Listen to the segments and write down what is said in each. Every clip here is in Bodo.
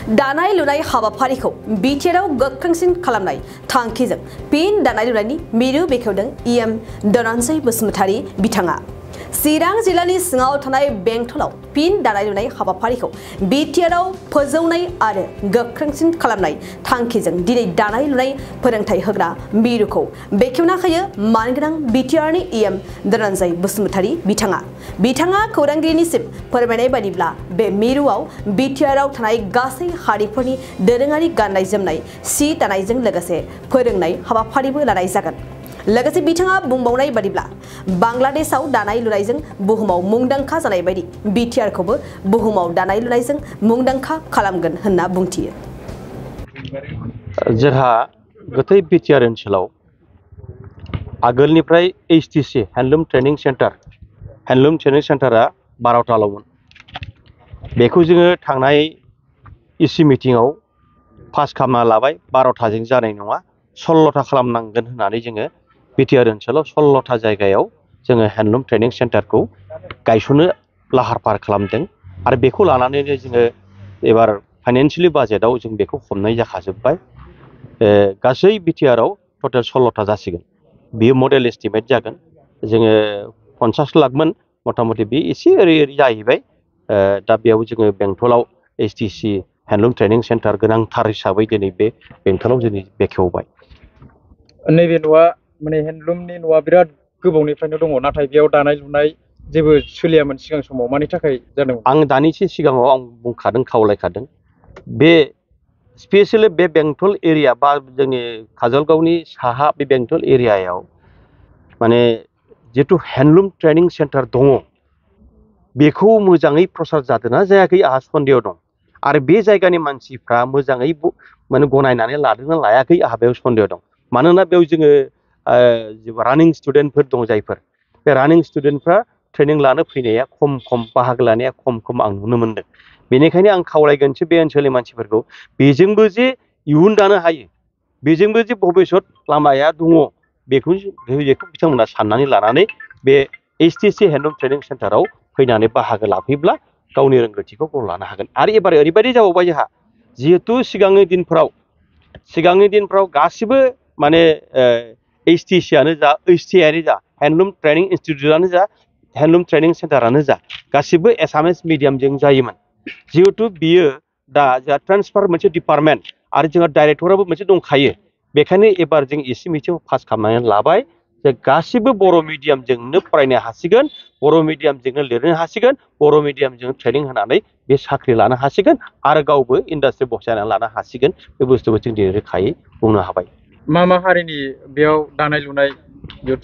दानाय लुनाय हाबाफारिखौ बिटिआरआव गोख्रोंसिन खालामनाय थांखिजों फिन दानाय लुनायनि मिरु बेखेवदों इएम धनन्जय बसुमतारी बिथाङा। चिरां जिल्लानि सिङाव थानाय बेंटलाव फिन दानाय लुनाय हाबाफारिखौ बिटिआरआव फोजौनाय आरो गोख्रोंसिन खालामनाय थांखिजों दिनै दानाय लुनाय फोरोंथाय होग्रा मिरुखौ बेखेवना होयो मानगोनां बिटिआरनि इएम धनन्जय बसुमतारी बिथाङा खौरांगिरिनिसिम फोरमायनाय बायदिब्ला बे मिरुआव बिटिआरआव थानाय गासै हारिफोरनि दोरोङारि गाननाय जोमनाय सि दानायजों लोगोसे फोरोंनाय हाबाफारिबो लानाय जागोन। लोगोसे बिथाङा बुंबावनाय बादिब्ला बांलादेशआव दानाय लुनायजों बुहुमाव मुंदांखा जानाय बायदि बिटिआरखौबो बुहुमाव दानाय लुनायजों मुंदांखा खालामगोन होनना बुंथियो। जोंहा गोथै बिटिआर ओनसोलाव आगोलनिफ्राय एचटिसि हेन्डलुम ट्रेनिं सेन्टारा 12थाल'मोन। बेखौ जोङो थांनाय इसि मिटिंआव पास खालामना लाबाय। 12थाजों जानाय नङा, 16था खालामनांगोन होननानै जोङो बिटिआर ओनसोलाव 16था जायगायाव जोङो हेन्डलुम ट्रेनिं सेन्टारखौ गायसननो लाहार फाहार खालामदों आरो बेखौ लानानैनो जोङो एबार फाइनान्सियेलि बाजेटआव जों बेखौ हमनाय जाखाजोब्बाय। गासै बिटिआरआव टटेल 16था जासिगोन। बेयो मडेल एस्टिमेट जागोन। जोङो 50 लाखमोन, मथा-मथि बे एसे ओरै जाहैबाय। दा बेयाव जोङो बेंटलाव एचटिसि हेन्डलुम ट्रेनिं सेन्टार गोनांथार हिसाबै दिनै बे बेंटलाव जों बेखेवबाय। नैबे न'आ माने हेन्डलुमनि न'आ बिराद गोबावनिफ्रायनो दङ, नाथाय बेयाव दानाय लुनाय जेबो सोलियामोन सिगां समाव। मानि थाखाय जादोंमोन? आं दानिसो सिगाङाव आं बुंखादों, खावलायखादों। बे स्पेसियेलि बे बेंटल एरिया बा जोंनि काजलगावनि साहा बे बेंटल एरियायाव माने जिथु हेन्डलुम ट्रेनिं सेन्टार दङ, बेखौ मोजाङै प्रसार जादोंना जायाखै आंहा सन्देह दं। आरो बे जायगानि मानसिफ्रा मोजाङै माने गनायनानै लादोंना लायाखै आंहा बेयाव सन्देह दं। मानोना बेयाव जोङो रानिं स्टुडेन्टफोर दं, जायफोर बे रानिं स्टुडेन्टफ्रा ट्रेनिं लानो फैनाया खम बाहागो लानाया खम आं नुनो मोनदों। बेनिखायनो आं खावलायगोनसो बे ओनसोलनि मानसिफोरखौ, बेजोंबो जे इयुन दानो हायो, बेजोंबो जे भबिष्यत लामाया दङ, बेखौ बिथांमोना साननानै लानानै बे एचटिसि हेन्डलुम ट्रेनिं सेन्टाराव फैनानै बाहागो लाफैब्ला गावनि रोंगौथिखौ लानो हागोन। आरो एबार ओरैबायदि जाबावबाय जोंहा, जिहेथु सिगांनि दिनफ्राव गासिबो माने एचटिसियानो जा, एचटिआइआनो जा, हेन्डलुम ट्रेनिं इनस्टिट्युटआनो जा, हेन्डलुम ट्रेनिं सेन्टारानो जा, गासिबो एसामिस मिडियामजों जायोमोन। जिहेथु बियो दा जोंहा ट्रान्सफार मोनसे डिपार्टमेन्ट आरो जोंहा डाइरेक्टराबो मोनसे दंखायो। बेखायनो एबार जों एसि मिटिंआव पास खालामनानै लाबाय जे गासिबो बर' मिडियामजोंनो फरायनो हासिगोन, बर' मिडियामजोंनो लिरनो हासिगोन, बर' मिडियामजों ट्रेनिं होनानै बे साख्रि लानो हासिगोन आरो गावबो इन्डास्ट्रि बसायनानै लानो हासिगोन। बे बुस्थुखौ जों दिनै रोखायै बुंनो हाबाय। मा हारिनि बेयाव दानाय लुनाय?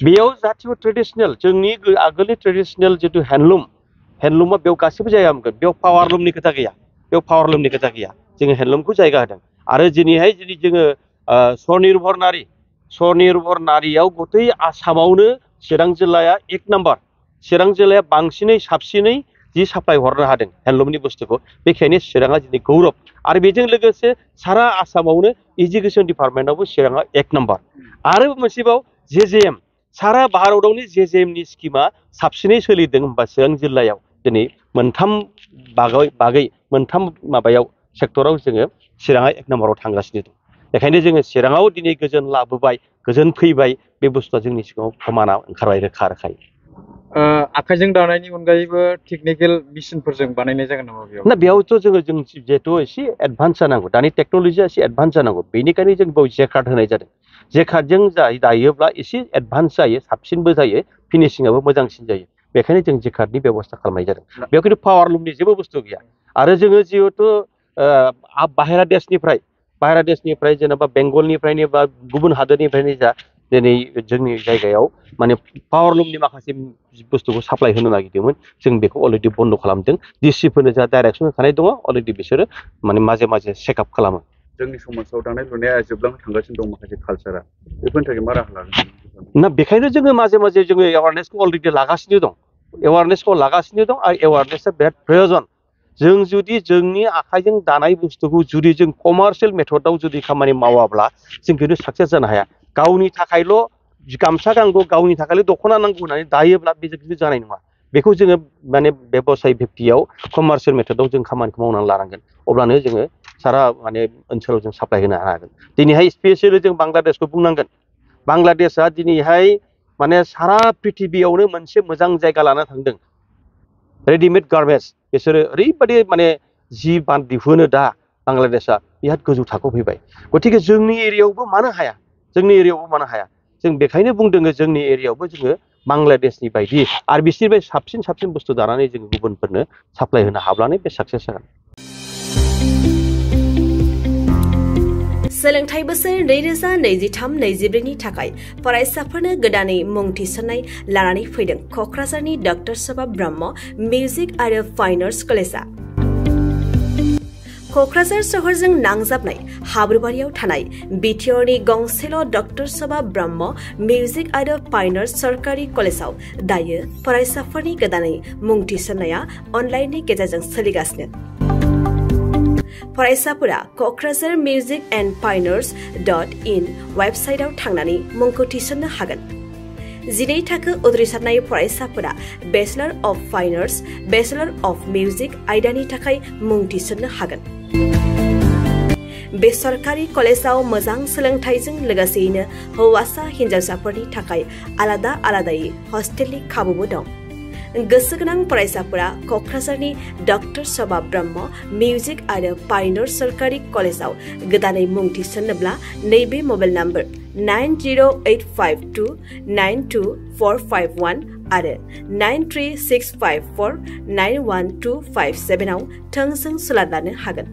बेयाव जाथिय ट्रेडिसनेल, जोंनि आगोलनि ट्रेडिसनेल जिथु हेन्डलुमा बेयाव गासिबो जायगा मोनगोन। बेयाव पावारलुमनि खोथा गैया, जोङो हेन्डलुमखौ जायगा होदों। आरो दिनैहाय जुदि जोङो स्वनिर्भर नारियाव गथै आसामावनो चिरां जिल्लाया 1 नाम्बार, चिरां जिल्लाया बांसिनै साबसिनै जि साप्लाय हरनो हादों हेन्डलुमनि बुस्थुखौ। बेखायनो चिराङा दिनै गौरब। आरो बेजों लोगोसे सारा आसामावनो एजुकेसन डिपार्टमेन्टआवबो चिराङा 1 नाम्बार। आरो मोनसेबाव जेजेएम, सारा भारतआवनो जेजेएमनि स्किमा साबसिनै सोलिदों होनबा चिरां जिल्लायाव दिनै मोनथाम माबायाव सेक्टराव जोङो चिराङा 1 नाम्बाराव थांगासिनो दं। बेखायनो जोङो चिराङाव दिनै गोजोन लाबोबाय, गोजोन फैबाय। बे बुस्थुआ जोंनि सिगाङाव प्रमाना ओंखारबाय रोखायै। आखाइजों दानायनि अनगायैबो टेकनिकेल मेसिनफोरजों बानायनाय जागोन नामा बेयाव? ना, बेयावथ' जों जिहेथु एसे एडभान्स जानांगौ, दानि टेक्न'लजिया एसे एडभान्स जानांगौ। बेनिखायनो जों बेयाव जेकार्ड होनाय जादों। जेकार्डजों दायोब्ला एसे एडभान्स जायो, साबसिनबो जायो, फिनिशिंआबो मोजांसिन जायो। बेखायनो जों जेकार्डनि बेब'स्था खालामनाय जादों। बेयाव खिन्थु पावारलुमनि जेबो बुस्थु गैया। आरो जोङो जिहेथु बाहेरा देशनिफ्राय जेनेबा बेंगलनिफ्रायनो बा गुबुन हादोरनिफ्रायनो जा दिनै जोंनि जायगायाव माने पावारलुमनि माखासे बुस्थुखौ साप्लाय होनो नागिरदोंमोन। जों बेखौ अलरेडि बन्द' खालामदों। डिसिफोरनो जा डाइरेक्सन होखानाय दङ, अलरेडि बिसोरो माने माजे चेकआप खालामो। जोंनि समाजाव दानाय लुनाया जोबलांनो थांगासिनो दं, माखासे कालसारा। बेफोरनि थाखाय मा राहा लागोन? ना, बेखायनो जोङो माजे जोङो एवारनेसखौ अलरेडि लागासिनो दं। आरो एवारनेसआ बिराद प्रयजन। जों जुदि जोंनि आखाइजों दानाय बुस्थुखौ जुदि जों कमार्शियेल मेथडआव जुदि खामानि मावाब्ला जों खिन्थु साक्सेस जानो हाया। गावनि थाखायल' गामसा नांगौ, गावनि थाखायल' दख'ना नांगौ होननानै दायोब्ला बे खिन्थु जानाय नङा। बेखौ जोङो माने बेबसाय भित्तियाव कमार्शियेल मेथडआव जों खामानिखौ मावनानै लानांगोन। अब्लानो जोङो सारा माने ओनसोलाव जों साप्लाय होनो हागोन दिनैहाय स्पेसियेलि जों बांलादेशखौ बुंनांगोन बांलादेशआ दिनैहाय माने सारा पृथिबियावनो मोनसे मोजां जायगा लाना थांदों रेडिमेड गार्मेन्ट्स बिसोरो ओरैबायदि माने जि बान दिहुनो दा बांलादेशआ बिराद गोजौ थाखोआव फैबाय गतिके जोंनि एरियायावबो मानो हाया जों बेखायनो बुंदों जोंनि एरियायावबो जोङो बांलादेशनि बायदि आरो बिसोरनिफ्राय साबसिन बुस्थु दानानै जों गुबुनफोरनो साप्लाय होनो हाब्लानो बे साक्सेस जागोन सोलोंथाइ बोसोर 2023-24 नि थाखाय फरायसाफोरनो गोदानै मुं थिसननाय लानानै फैदों क'क्राझारनि डक्टर सभा ब्रह्म मिउजिक आरो फाइन आर्ट्स कलेजआ क'क्राझार सहरजों नांजाबनाय हाब्रुबारियाव थानाय बिटिआरनि गंसेल' डक्टर सभा ब्रह्म मिउजिक आरो फाइन आर्ट्स सरकारि कलेजाव दायो फरायसाफोरनि गोदानै मुं थिसननाया अनलाइननि गेजेरजों सोलिगासिनो फरायसाफोरा क'क्राझार मिउजिक एन्ड फाइन आर्ट्स.in वेबसाइटआव थांनानै मुंखौ थिसननो हागोन 12 थाखो उद्रिसारनाय फरायसाफोरा bachelor of fine arts bachelor of music आयदानि थाखाय मुं थिसननो हागोन बे सरकारि कलेजाव मोजां सोलोंथाइजों लोगोसेयैनो हौवासा हिन्जावसाफोरनि थाखाय आलादायै हस्टेलनि खाबुबो दं गोसो गोनां फरायसाफोरा क'क्राझारनि डक्टर सभा ब्रह्म मिउजिक आरो फाइन आर्ट्स सरकारि कलेजाव गोदानै मुं थिसननोब्ला नैबे मबाइल नम्बर 9085292451 आरो 93654912557 आव थोंजों सोलाद लानो हागोन